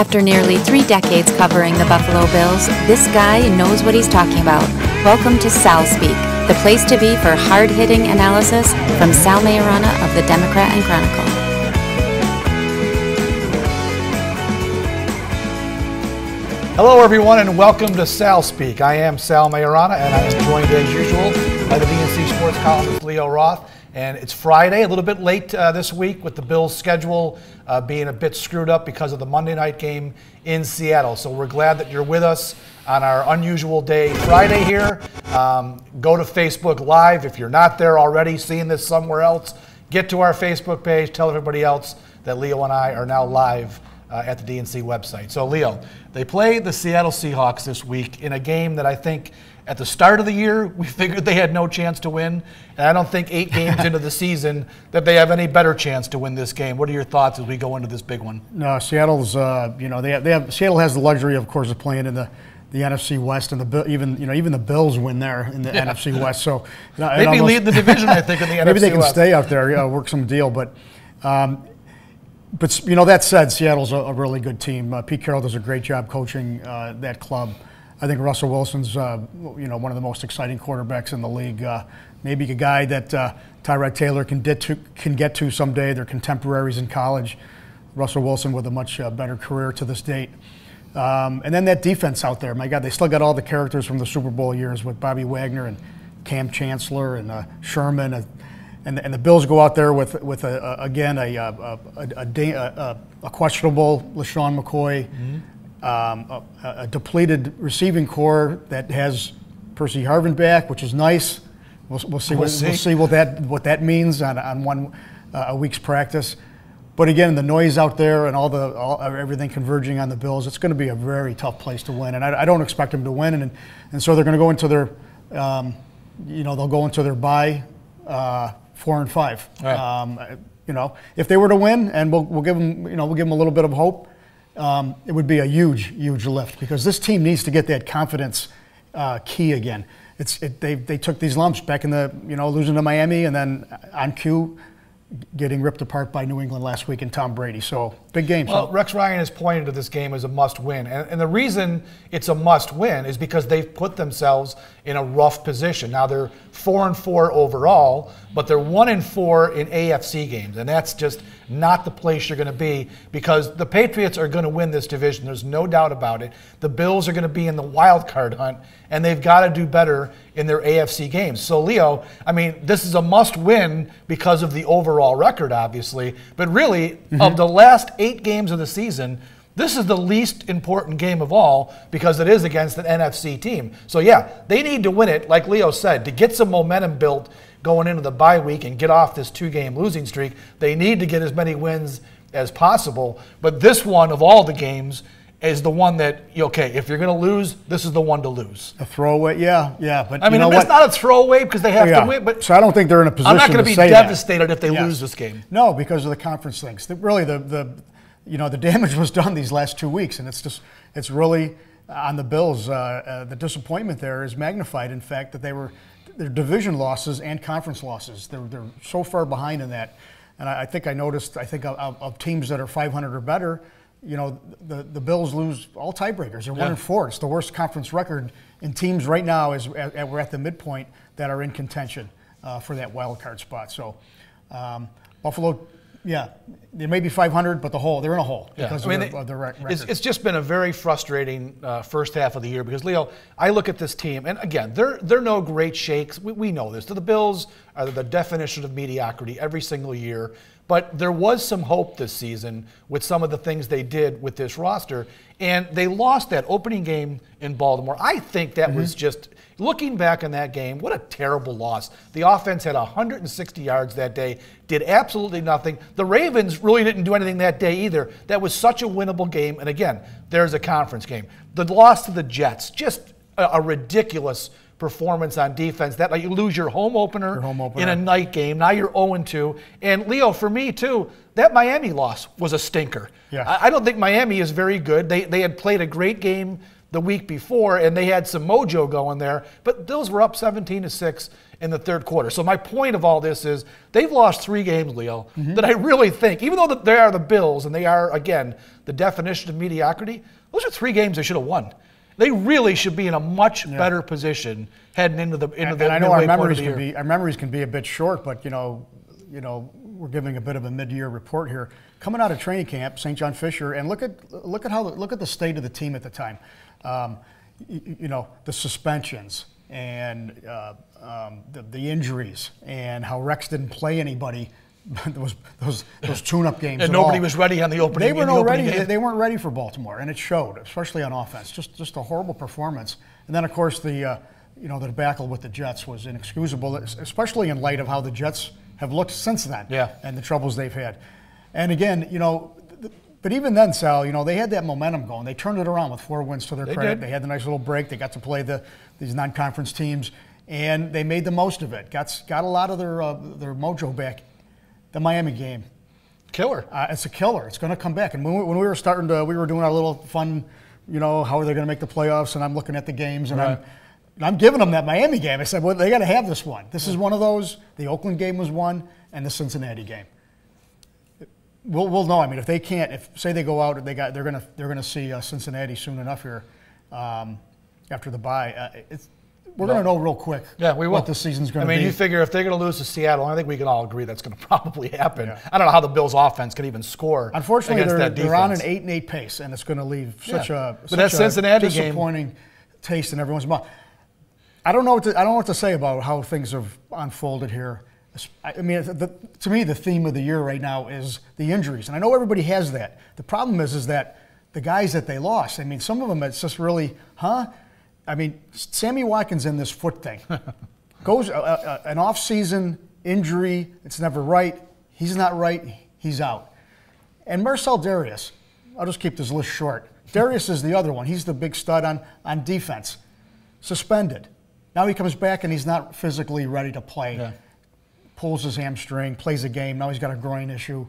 After nearly 3 decades covering the Buffalo Bills, this guy knows what he's talking about. Welcome to SalSpeak, the place to be for hard-hitting analysis from Sal Maiorana of the Democrat and Chronicle. Hello everyone and welcome to SalSpeak. I am Sal Maiorana and I am joined as usual by the DNC sports columnist Leo Roth. And it's Friday, a little bit late this week with the Bills' schedule being a bit screwed up because of the Monday night game in Seattle. So we're glad that you're with us on our unusual day Friday here. Go to Facebook Live if you're not there already, seeing this somewhere else. Get to our Facebook page, tell everybody else that Leo and I are now live at the DNC website. So Leo, they play the Seattle Seahawks this week in a game that I think at the start of the year, we figured they had no chance to win, and I don't think 8 games into the season that they have any better chance to win this game. What are your thoughts as we go into this big one? No, Seattle's, Seattle has the luxury, of course, of playing in the NFC West, and even the Bills win there in the NFC West. So maybe lead the division, I think, in the NFC West. Maybe they can stay out there, work some deal, but that said, Seattle's a really good team. Pete Carroll does a great job coaching that club. I think Russell Wilson's, one of the most exciting quarterbacks in the league. Maybe a guy that Tyrod Taylor can get to someday. They're contemporaries in college. Russell Wilson with a much better career to this date. And then that defense out there, my God, they still got all the characters from the Super Bowl years with Bobby Wagner and Cam Chancellor and Sherman. And the Bills go out there with a questionable LaShawn McCoy. Mm-hmm. A depleted receiving core that has Percy Harvin back, which is nice. We'll see what that means on a week's practice. But again, the noise out there and everything converging on the Bills, it's going to be a very tough place to win. And I don't expect them to win. And so they're going to go into their, they'll go into their bye 4-5. Right. If they were to win, and we'll give them, we'll give them a little bit of hope. It would be a huge lift because this team needs to get that confidence key again. They took these lumps back in the losing to Miami and then on cue getting ripped apart by New England last week and Tom Brady. So big game. Well, Rex Ryan has pointed to this game as a must-win, and the reason it's a must-win is because they've put themselves in a rough position. Now they're 4-4 overall, but they're 1-4 in AFC games, and that's just not the place you're going to be because the Patriots are going to win this division. There's no doubt about it. The Bills are going to be in the wild card hunt, and they've got to do better in their AFC games. So, Leo, this is a must-win because of the overall record, obviously, but really, of the last 8 games of the season, this is the least important game of all because it is against an NFC team. So, yeah, they need to win it, like Leo said, to get some momentum built going into the bye week and get off this 2-game losing streak. They need to get as many wins as possible. But this one, of all the games, is the one that, if you're going to lose, this is the one to lose. A throwaway, yeah. But it's not a throwaway because they have to win. But so I don't think they're in a position to say that. I'm not going to be devastated if they lose this game. No, because of the conference things. Really, the damage was done these last 2 weeks, and it's really on the Bills. The disappointment there is magnified in fact that their division losses and conference losses. They're so far behind in that, and I think I noticed. I think of teams that are 500 or better. The Bills lose all tiebreakers. They're 1-4. It's the worst conference record in teams right now. We're at the midpoint that are in contention for that wild card spot. So Buffalo. Yeah, they may be 500, but they're in a hole because of their record. It's just been a very frustrating first half of the year because, Leo, I look at this team, and again, they're no great shakes. We know this. The Bills are the definition of mediocrity every single year, but there was some hope this season with some of the things they did with this roster, and they lost that opening game in Baltimore. I think that was just, looking back on that game, what a terrible loss. The offense had 160 yards that day, did absolutely nothing. The Ravens really didn't do anything that day either. That was such a winnable game, and again, there's a conference game. The loss to the Jets, just a ridiculous performance on defense. That you lose your home opener in a night game. Now you're 0-2. And Leo, for me too, that Miami loss was a stinker. Yeah. I don't think Miami is very good. They had played a great game the week before, and they had some mojo going there, but Bills were up 17-6 in the third quarter. So my point of all this is they've lost 3 games, Leo, that I really think, even though they are the Bills and they are, again, the definition of mediocrity, those are 3 games they should have won. They really should be in a much better position heading into the and I know our memories can be a bit short, but you know we're giving a bit of a mid-year report here. Coming out of training camp, St. John Fisher, and look at the state of the team at the time. The suspensions and the injuries and how Rex didn't play anybody. those tune-up games. And nobody was ready on the opening. They weren't ready. They weren't ready for Baltimore, and it showed, especially on offense. Just a horrible performance. And then, of course, the debacle with the Jets was inexcusable, especially in light of how the Jets have looked since then. Yeah. And the troubles they've had. And again, but even then, Sal, they had that momentum going. They turned it around with 4 wins to their credit. They had the nice little break. They got to play these non-conference teams, and they made the most of it. Got a lot of their mojo back. The Miami game, killer. It's a killer. It's going to come back. And when we were we were doing our little fun, how are they going to make the playoffs? And I'm looking at the games, and I'm giving them that Miami game. I said, well, they got to have this one. This is one of those. The Oakland game was one, and the Cincinnati game. We'll know. I mean, if they can't, say they go out, they're gonna see Cincinnati soon enough here after the bye. We're going to know real quick what the season's going to be. I mean, you figure if they're going to lose to Seattle, I think we can all agree that's going to probably happen. Yeah. I don't know how the Bills' offense can even score. Unfortunately, against that defense. They're on an 8-8 pace, and it's going to leave such a Cincinnati disappointing taste in everyone's mouth. I don't know what to say about how things have unfolded here. I mean, to me, the theme of the year right now is the injuries, and I know everybody has that. The problem is that the guys that they lost. I mean, some of them it's just really, I mean, Sammy Watkins in this foot thing goes an off-season injury. It's never right. He's not right. He's out. And Marcel Darius, I'll just keep this list short. Darius is the other one. He's the big stud on defense. Suspended. Now he comes back and he's not physically ready to play. Yeah. Pulls his hamstring, plays a game. Now he's got a groin issue.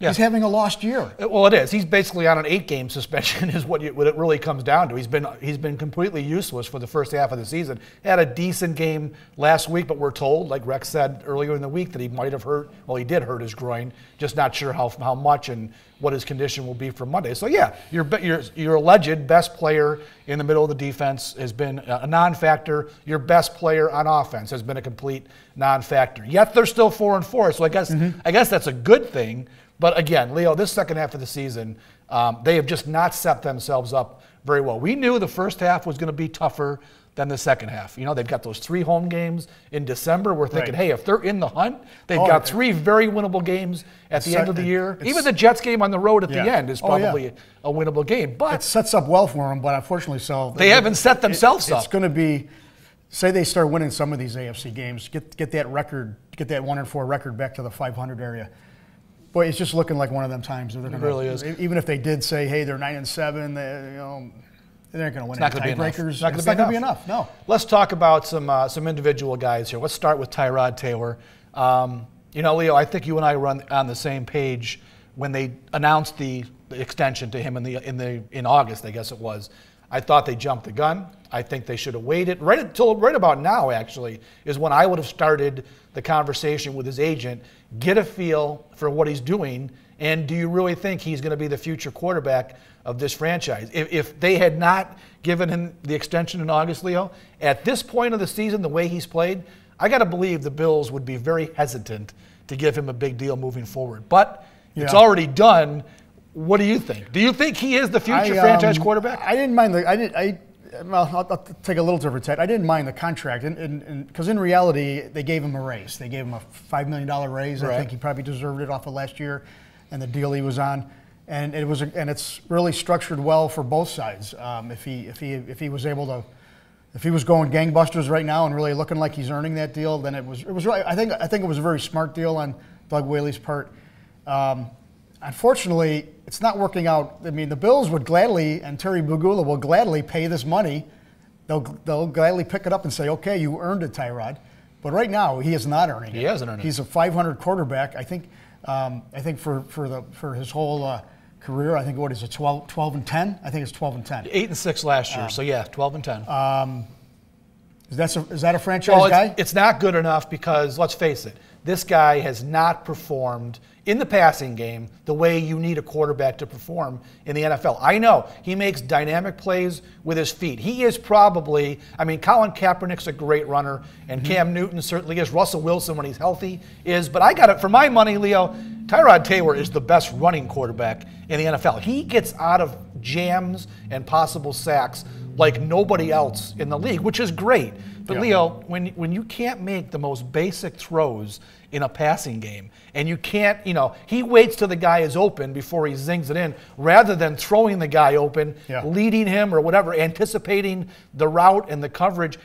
Yeah. He's having a lost year. Well, it is. He's basically on an 8-game suspension is what it really comes down to. He's been completely useless for the first half of the season. Had a decent game last week, but we're told, like Rex said earlier in the week, that he might have hurt. Well, he did hurt his groin. Just not sure how much and what his condition will be for Monday. So yeah, your alleged best player in the middle of the defense has been a non-factor. Your best player on offense has been a complete non-factor. Yet they're still 4-4. So I guess that's a good thing. But again, Leo, this second half of the season, they have just not set themselves up very well. We knew the first half was going to be tougher than the second half. They've got those 3 home games in December. We're thinking, hey, if they're in the hunt, they've got 3 very winnable games at the end of the year. Even the Jets game on the road at the end is probably a winnable game. But it sets up well for them, but unfortunately so. They haven't set themselves up. It's going to be, say they start winning some of these AFC games, get that record, get that 1-4 record back to the 500 area. Boy, it's just looking like one of them times. It really is. Even if they did say, hey, they're 9-7, they aren't going to win any tiebreakers. It's not going to be enough. No. Let's talk about some individual guys here. Let's start with Tyrod Taylor. Leo, I think you and I were on the same page when they announced the extension to him in August, I guess it was. I thought they jumped the gun. I think they should have waited. Right about now, actually, is when I would have started the conversation with his agent, get a feel for what he's doing, and do you really think he's going to be the future quarterback of this franchise? If they had not given him the extension in August, Leo, at this point of the season, the way he's played, I got to believe the Bills would be very hesitant to give him a big deal moving forward. But it's already done. What do you think? Do you think he is the future franchise quarterback? I didn't mind I'll take a little different tack. I didn't mind the contract, because in reality, they gave him a raise. They gave him a $5 million raise. Right. I think he probably deserved it off of last year, and the deal he was on, and it's really structured well for both sides. If he was able to, if he was going gangbusters right now and really looking like he's earning that deal, then it was right. I think it was a very smart deal on Doug Whaley's part. Unfortunately, it's not working out. I mean, the Bills would gladly, and Terry Bugula will gladly pay this money. They'll gladly pick it up and say, okay, you earned it, Tyrod. But right now, he is not earning it. He hasn't earned it. He's a 500 quarterback. I think for his whole career. I think what is it, 12-10? I think it's 12-10. 8-6 last year. So yeah, 12-10. Is that a franchise guy? It's not good enough because let's face it, this guy has not performed in the passing game the way you need a quarterback to perform in the NFL. I know he makes dynamic plays with his feet. He is probably, Colin Kaepernick's a great runner, and Cam Newton certainly is. Russell Wilson, when he's healthy, is. But I got it for my money, Leo. Tyrod Taylor is the best running quarterback in the NFL. He gets out of jams and possible sacks like nobody else in the league, which is great. But yeah. Leo, when you can't make the most basic throws in a passing game, and you can't, he waits till the guy is open before he zings it in, rather than throwing the guy open, leading him or whatever, anticipating the route and the coverage.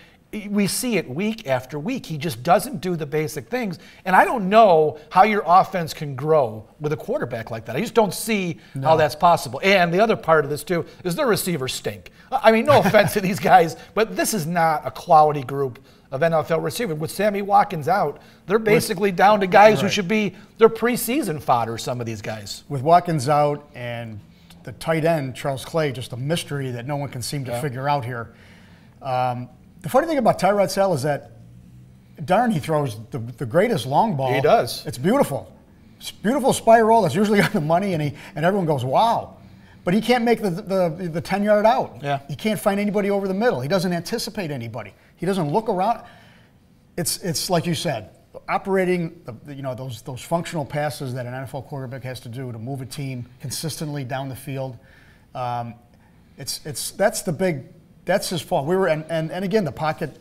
We see it week after week. He just doesn't do the basic things. And I don't know how your offense can grow with a quarterback like that. I just don't see how that's possible. And the other part of this, too, is the receivers stink. No offense to these guys, but this is not a quality group of NFL receivers. With Sammy Watkins out, they're basically down to guys who should be their preseason fodder, some of these guys. With Watkins out and the tight end, Charles Clay, just a mystery that no one can seem to figure out here. The funny thing about Tyrod Sal is that, he throws the greatest long ball. He does. It's beautiful. It's a beautiful spiral. That's usually on the money, and everyone goes, wow. But he can't make the 10-yard out. Yeah. He can't find anybody over the middle. He doesn't anticipate anybody. He doesn't look around. It's like you said, operating those functional passes that an NFL quarterback has to do to move a team consistently down the field. That's his fault. And again, the pocket,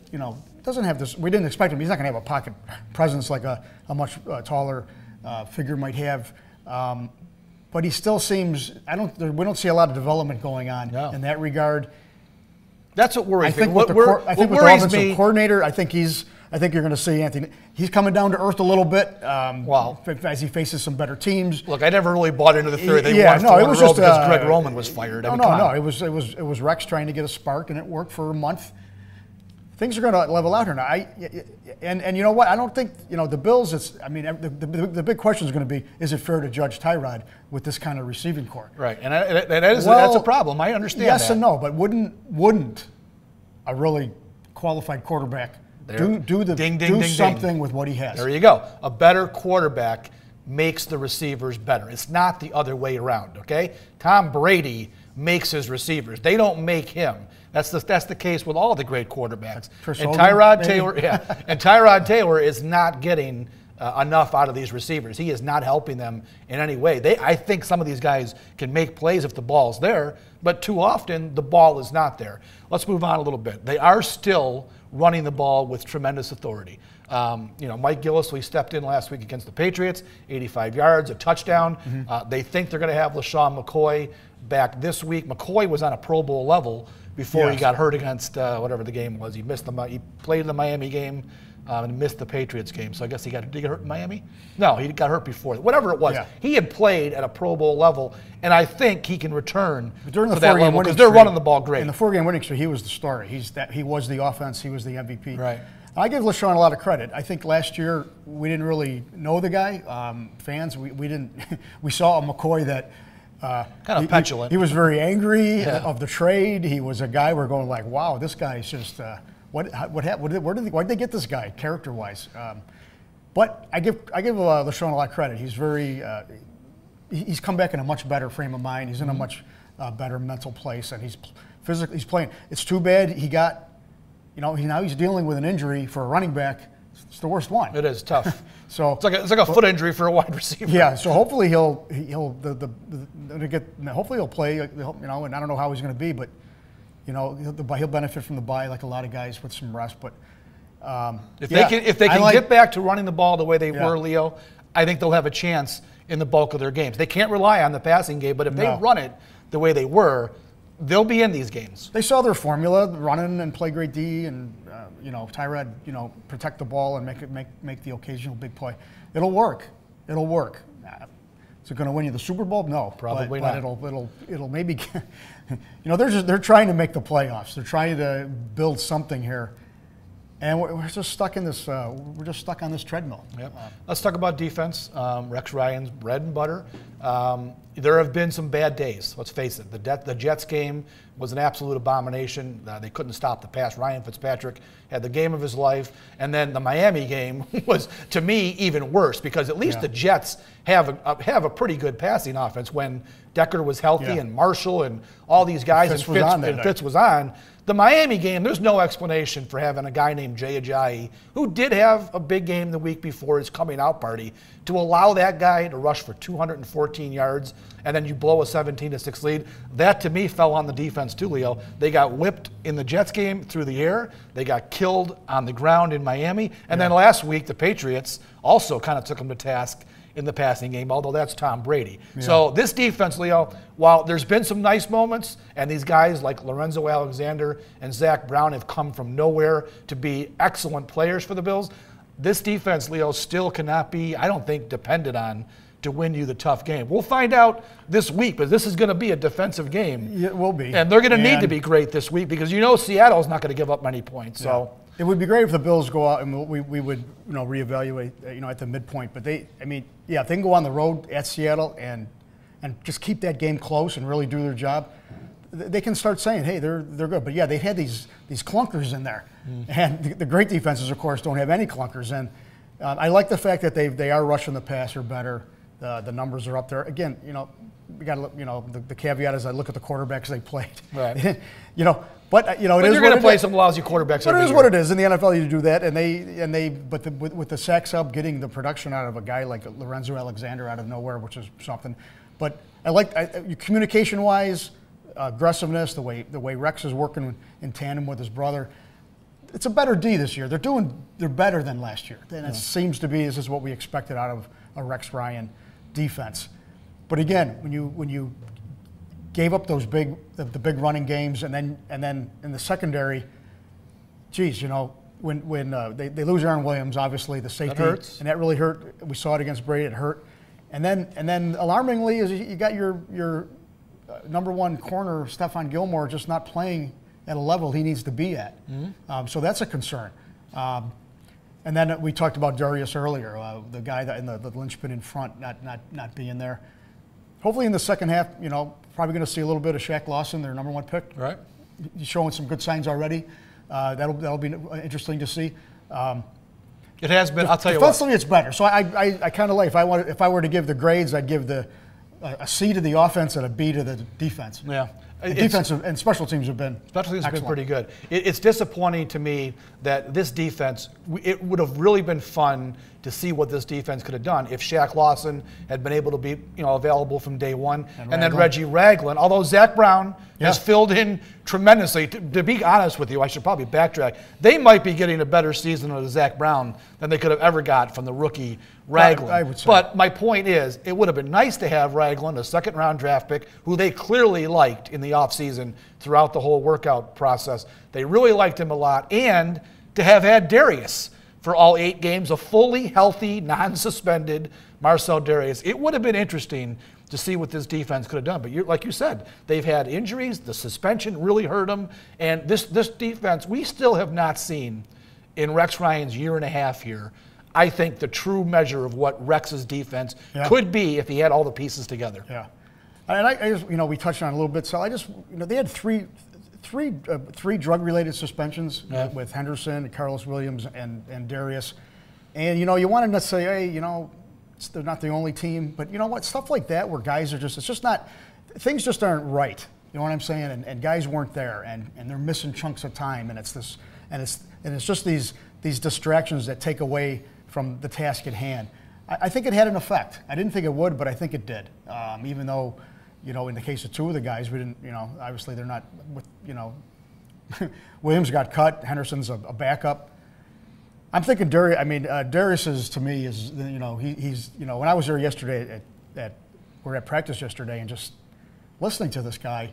doesn't have this. We didn't expect him. He's not going to have a pocket presence like a much taller figure might have. But he still seems. We don't see a lot of development going on in that regard. That's what worries me. With the offensive coordinator, I think you're going to see Anthony. He's coming down to earth a little bit. As he faces some better teams. Look, I never really bought into the theory they won 4 in a row because Greg Roman was fired. No. It was Rex trying to get a spark, and it worked for a month. Things are going to level out here now. And you know what? I don't think the Bills. The big question is going to be: is it fair to judge Tyrod with this kind of receiving core? Right, and that's a problem. I understand. Yes that. And no, but wouldn't a really qualified quarterback do something with what he has? There you go. A better quarterback makes the receivers better. It's not the other way around. Okay, Tom Brady makes his receivers. They don't make him. That's the case with all the great quarterbacks. And Tyrod Taylor is not getting enough out of these receivers. He is not helping them in any way. I think some of these guys can make plays if the ball's there, but too often the ball is not there. Let's move on a little bit. They are still running the ball with tremendous authority. Mike Gillislee stepped in last week against the Patriots, 85 yards, a touchdown. They think they're going to have LaShawn McCoy back this week. McCoy was on a Pro Bowl level before he got hurt against whatever the game was. He played in the Miami game and missed the Patriots game. So I guess did he get hurt in Miami? No, he got hurt before. Whatever it was, he had played at a Pro Bowl level, and I think he can return to that level because they're running the ball great. In the 4-game winning streak, he was the starter. He was the offense. He was the MVP. Right. I give LaShawn a lot of credit. I think last year we didn't really know the guy. Fans, we didn't. We saw a McCoy that. Kind of petulant. He was very angry of the trade. He was a guy we're going like, wow, this guy's just what happened? Why did they get this guy character-wise? But I give LaShawn a lot of credit. He's he's come back in a much better frame of mind. He's in a much better mental place, and he's playing. It's too bad he got. Now he's dealing with an injury for a running back. It's the worst one. It is tough. So it's like a foot injury for a wide receiver. Yeah. So hopefully he'll play. And I don't know how he's going to be, but he'll benefit from the bye like a lot of guys with some rest. But if they can get back to running the ball the way they were, Leo, I think they'll have a chance in the bulk of their games. They can't rely on the passing game, but if they run it the way they were, they'll be in these games. They saw their formula: running and play great D, and Tyrod, protect the ball and make the occasional big play. It'll work. Is it going to win you the Super Bowl? No, probably not. But it'll maybe. They're trying to make the playoffs. They're trying to build something here, And we're just stuck in this. We're just stuck on this treadmill. Yep. Let's talk about defense. Rex Ryan's bread and butter. There have been some bad days. Let's face it. The Jets game was an absolute abomination. They couldn't stop the pass. Ryan Fitzpatrick had the game of his life, and then the Miami game was, to me, even worse because at least the Jets have a pretty good passing offense when Decker was healthy and Marshall and all these guys and Fitz was on. The Miami game, there's no explanation for having a guy named Jay Ajayi, who did have a big game the week before his coming out party, to allow that guy to rush for 214 yards, and then you blow a 17-6 lead. That, to me, fell on the defense too, Leo. They got whipped in the Jets game through the air. They got killed on the ground in Miami. And then last week, the Patriots also kind of took them to task in the passing game, although that's Tom Brady. Yeah. So this defense, Leo, while there's been some nice moments, and these guys like Lorenzo Alexander and Zach Brown have come from nowhere to be excellent players for the Bills, this defense, Leo, still cannot be, I don't think, depended on to win you the tough game. We'll find out this week, but this is going to be a defensive game. Yeah, it will be. And they're going to need to be great this week because you know Seattle's not going to give up many points. Yeah. So it would be great if the Bills go out and we would reevaluate at the midpoint. But if they can go on the road at Seattle and just keep that game close and really do their job, they can start saying, hey, they're good. But yeah, they had these clunkers in there, and the great defenses, of course, don't have any clunkers. And I like the fact that they are rushing the passer better. The numbers are up there. Again, we got to look. The caveat is I look at the quarterbacks they played. Right. But you're going to play some lousy quarterbacks. But it is what it is. In the NFL, you do that, with the sack sub getting the production out of a guy like Lorenzo Alexander out of nowhere, which is something. But I like communication-wise, aggressiveness, the way Rex is working in tandem with his brother. It's a better D this year. They're better than last year, and it seems to be this is what we expected out of a Rex Ryan defense. But again, when you gave up those big running games, and then in the secondary, geez, when they lose Aaron Williams, obviously the safety, that hurts. And that really hurt. We saw it against Brady; it hurt. And then alarmingly, is you got your number one corner, Stephon Gilmore, just not playing at a level he needs to be at. Mm-hmm. So that's a concern. And then we talked about Darius earlier, the guy that in the linchpin in front, not being there. Hopefully in the second half, probably going to see a little bit of Shaq Lawson, their number one pick. Right. He's showing some good signs already. That'll be interesting to see. It has been. I'll tell you what. Defensively, it's better. So I kind of like if I were to give the grades, I'd give a C to the offense and a B to the defense. Yeah. Defensive and special teams have been pretty good. It's disappointing to me that this defense, it would have really been fun to see what this defense could have done if Shaq Lawson had been able to be available from day one. And then Reggie Ragland, although Zach Brown has filled in tremendously. To be honest with you, I should probably backtrack. They might be getting a better season out of Zach Brown than they could have ever got from the rookie Ragland. I would say. But my point is, it would have been nice to have Ragland, a second-round draft pick, who they clearly liked in the offseason throughout the whole workout process. They really liked him a lot. And to have had Darius for all 8 games, a fully healthy, non-suspended Marcel Darius. It would have been interesting to see what this defense could have done. But like you said, they've had injuries. The suspension really hurt them. And this defense, we still have not seen in Rex Ryan's year and a half here, I think, the true measure of what Rex's defense could be if he had all the pieces together. Yeah. And I just, we touched on it a little bit. So they had three drug-related suspensions with Henderson, Carlos Williams, and Darius. And, you wanted to say, hey, they're not the only team. But you know what? Stuff like that where guys are it's just not, things just aren't right. You know what I'm saying? And guys weren't there, and they're missing chunks of time. And it's just these distractions that take away from the task at hand. I think it had an effect. I didn't think it would, but I think it did. Even though, in the case of 2 of the guys, we didn't, obviously they're not, Williams got cut, Henderson's a backup. I'm thinking Darius is, to me, is, he's, when I was there yesterday we're at practice yesterday and just listening to this guy,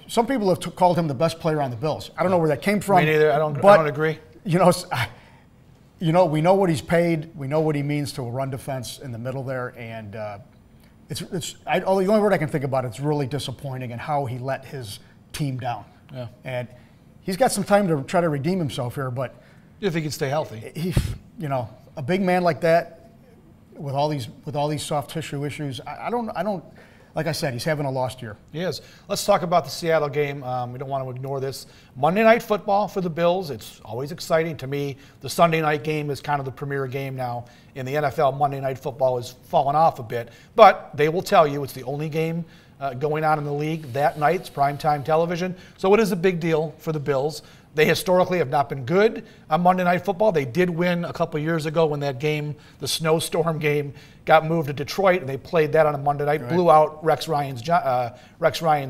some people have called him the best player on the Bills. I don't know where that came from. Me neither. I don't agree. We know what he's paid. We know what he means to a run defense in the middle there, and the only word I can think about, it's really disappointing in how he let his team down. Yeah. And he's got some time to try to redeem himself here, but if he can stay healthy. He, a big man like that with all these soft tissue issues, I don't. Like I said, he's having a lost year. He is. Let's talk about the Seattle game. We don't want to ignore this. Monday Night Football for the Bills. It's always exciting. To me, the Sunday night game is kind of the premier game now. In the NFL, Monday Night Football has fallen off a bit. But they will tell you it's the only game going on in the league that night. It's primetime television. So it is a big deal for the Bills. They historically have not been good on Monday Night Football. They did win a couple years ago when that game, the snowstorm game, got moved to Detroit, and they played that on a Monday night, right. Blew out Rex Ryan's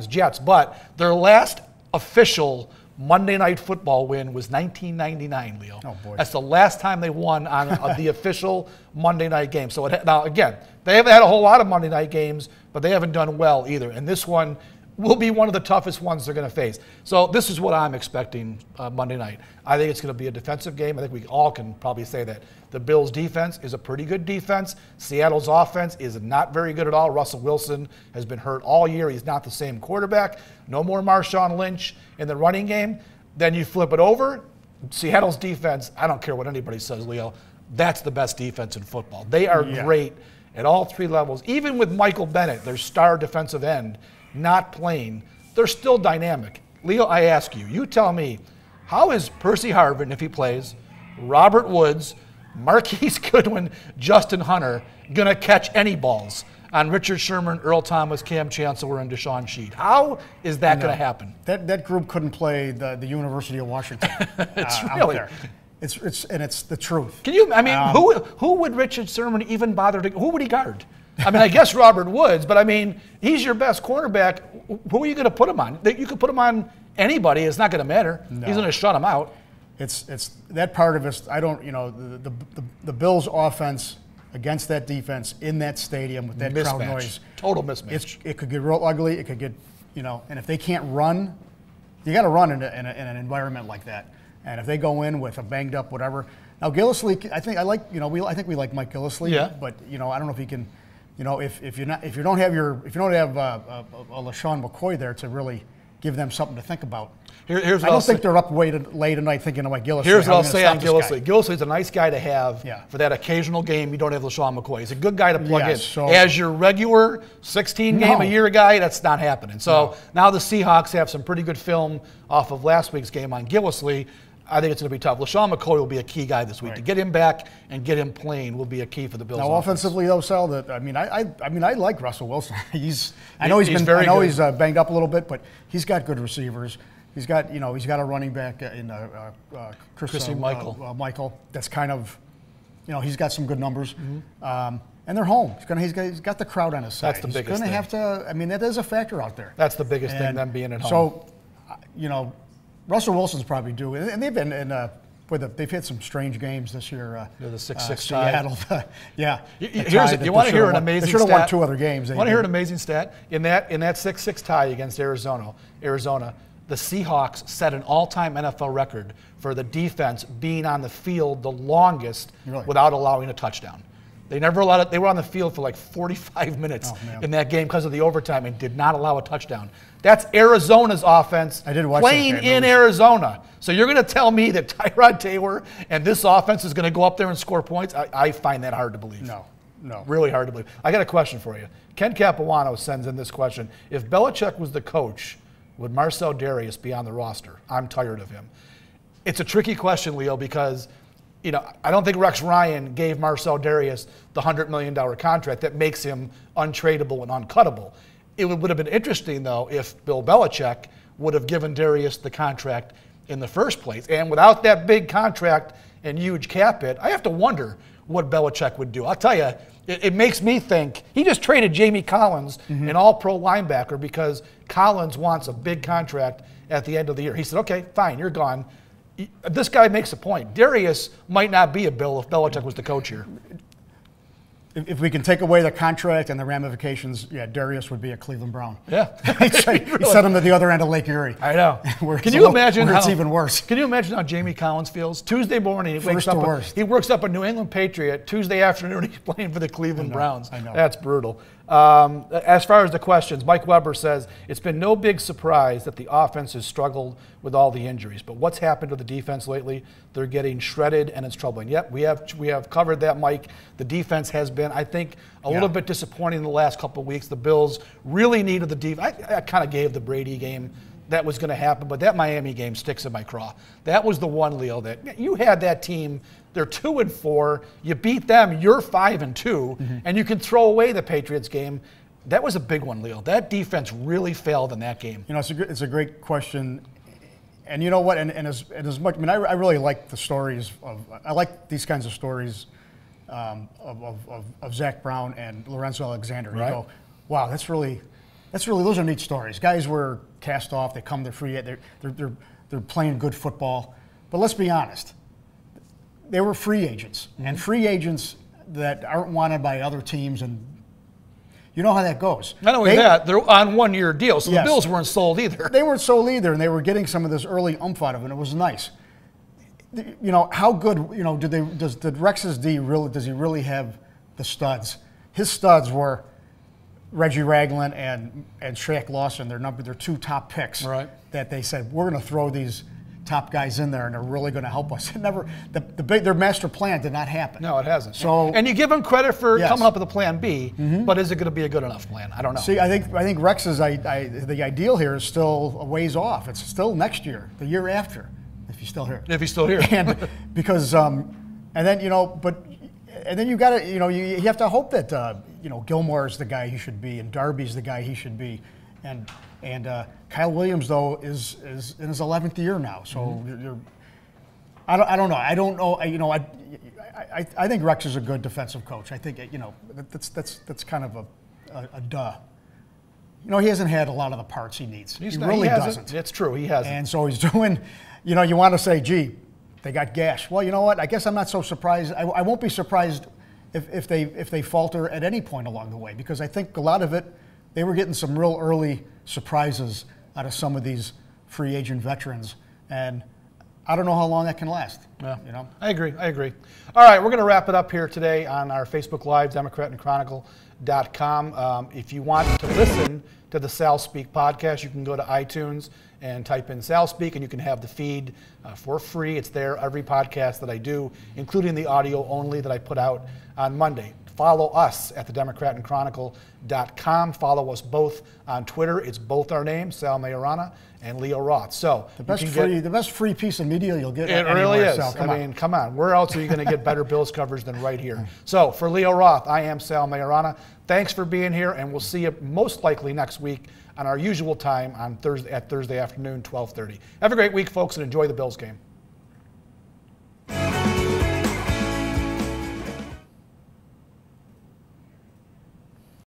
Jets. But their last official Monday Night Football win was 1999, Leo. Oh, boy. That's the last time they won on the official Monday night game. So now, again, they haven't had a whole lot of Monday night games, but they haven't done well either. And this one will be one of the toughest ones they're going to face. So this is what I'm expecting Monday night. I think it's going to be a defensive game. I think we all can probably say that. The Bills' defense is a pretty good defense. Seattle's offense is not very good at all. Russell Wilson has been hurt all year. He's not the same quarterback. No more Marshawn Lynch in the running game. Then you flip it over. Seattle's defense, I don't care what anybody says, Leo, that's the best defense in football. They are great at all three levels. Even with Michael Bennett, their star defensive end, not playing, they're still dynamic. Leo, I ask you, you tell me, how is Percy Harvin, if he plays, Robert Woods, Marquise Goodwin, Justin Hunter, going to catch any balls on Richard Sherman, Earl Thomas, Cam Chancellor, and Deshaun Sheed? How is that going to happen? That group couldn't play the University of Washington. It's really. Out there. It's the truth. Can you? I mean, who would Richard Sherman even bother to? Who would he guard? I mean, I guess Robert Woods, but I mean, he's your best cornerback. Who are you going to put him on? You could put him on anybody. It's not going to matter. No. He's going to shut him out. It's that part of it. I don't. The Bills' offense against that defense in that stadium with that crowd noise. Total mismatch. It could get real ugly. It could get, and if they can't run, you got to run in an environment like that. And if they go in with a banged up whatever. Now Gillislee, I think we like Mike Gillislee. Yeah. But I don't know if he can. If you don't have a LaShawn McCoy there to really give them something to think about. Here's I don't think they're up late at night thinking about Gillislee. Here's what I'll say on Gillislee. Gillislee's a nice guy to have for that occasional game you don't have LaShawn McCoy. He's a good guy to plug in. So, as your regular 16-game-a-year guy, that's not happening. So now the Seahawks have some pretty good film off of last week's game on Gillislee. I think it's going to be tough. LaShawn McCoy will be a key guy this week. Right. To get him back and get him playing will be a key for the Bills. Now, offensively, though, Sal, I like Russell Wilson. I know he's banged up a little bit, but he's got good receivers. He's got a running back in Chrissy Michael. Michael. That's kind of, he's got some good numbers. Mm-hmm. And they're home. He's got the crowd on his side. That's the biggest thing. He's going to have to. That is a factor out there. That's the biggest thing. Them being at home. So, Russell Wilson's probably due, and they've been they've had some strange games this year. The 6-6 Seattle, yeah. You want to hear an amazing stat? They should have won 2 other games. You want to hear an amazing stat? In that 6-6 tie against Arizona, the Seahawks set an all-time NFL record for the defense being on the field the longest without allowing a touchdown. They never allowed it. They were on the field for like 45 minutes in that game because of the overtime and did not allow a touchdown. That's Arizona's offense playing in Arizona. So you're going to tell me that Tyrod Taylor and this offense is going to go up there and score points? I find that hard to believe. No. Really hard to believe. I got a question for you. Ken Capuano sends in this question. If Belichick was the coach, would Marcel Darius be on the roster? I'm tired of him. It's a tricky question, Leo, because I don't think Rex Ryan gave Marcel Darius the $100 million contract that makes him untradeable and uncuttable. It would have been interesting, though, if Bill Belichick would have given Darius the contract in the first place. And without that big contract and huge cap hit, I have to wonder what Belichick would do. I'll tell you, it makes me think he just traded Jamie Collins, an all-pro linebacker, because Collins wants a big contract at the end of the year. He said, okay, fine, you're gone. This guy makes a point. Darius might not be a Bill if Belichick was the coach here. If we can take away the contract and the ramifications, Darius would be a Cleveland Brown. Yeah. He'd send him to the other end of Lake Erie. I know. Can you imagine how it's even worse? Can you imagine how Jamie Collins feels? Tuesday morning, he works up a New England Patriot. Tuesday afternoon, he's playing for the Cleveland Browns. I know. That's brutal. As far as the questions, Mike Weber says, it's been no big surprise that the offense has struggled with all the injuries. But what's happened to the defense lately? They're getting shredded, and it's troubling. Yep, we have covered that, Mike. The defense has been, I think, a little bit disappointing in the last couple of weeks. The Bills really needed the defense. I kind of gave the Brady game that was going to happen, but that Miami game sticks in my craw. That was the one, Leo, that you had that team. They're 2-4. You beat them. You're 5-2, and you can throw away the Patriots game. That was a big one, Leo. That defense really failed in that game. You know, it's a great question, and you know what? And as much, I mean, I really like the stories I like these kinds of stories of Zach Brown and Lorenzo Alexander. You go, wow, that's really those are neat stories. Guys were cast off. They come to free. They're playing good football. But let's be honest. They were free agents, and free agents that aren't wanted by other teams, and you know how that goes. Not only that, they're on one-year deals, so the Bills weren't sold either. They weren't sold either, and they were getting some of this early oomph out of it, and it was nice. You know, how good, you know, did Rex's D really, does he really have the studs? His studs were Reggie Ragland and Shaq Lawson, their two top picks. Right. That they said, we're going to throw these top guys in there, and they're really going to help us. It never, their master plan did not happen. No, it hasn't. So, and you give them credit for coming up with a plan B, but is it going to be a good enough plan? I don't know. See, I think Rex's the ideal here is still a ways off. It's still next year, the year after, if he's still here. If he's still here. And because and then you got to you have to hope that Gilmore is the guy he should be, and Darby's the guy he should be, and Kyle Williams though is in his 11th year now. So I don't know. I think Rex is a good defensive coach. I think that's kind of a duh. You know, he hasn't had a lot of the parts he needs. He really doesn't. It's true, he hasn't. And so he's doing. You know, you want to say, gee, they got gash. Well, you know what? I guess I'm not so surprised. I won't be surprised if they falter at any point along the way, because I think a lot of it, they were getting some real early surprises out of some of these free agent veterans, and I don't know how long that can last. Yeah. You know? I agree. All right, we're going to wrap it up here today on our Facebook Live, DemocratandChronicle.com. If you want to listen to the SalSpeak podcast, you can go to iTunes and type in SalSpeak, and you can have the feed for free. It's there, every podcast that I do, including the audio only that I put out on Monday. Follow us at thedemocratandchronicle.com. Follow us both on Twitter. It's both our names, Sal Maiorana and Leo Roth. So the best free piece of media you'll get. It really is. Sal, come on. Where else are you going to get better Bills coverage than right here? So for Leo Roth, I am Sal Maiorana. Thanks for being here, and we'll see you most likely next week on our usual time on Thursday afternoon, 12:30. Have a great week, folks, and enjoy the Bills game.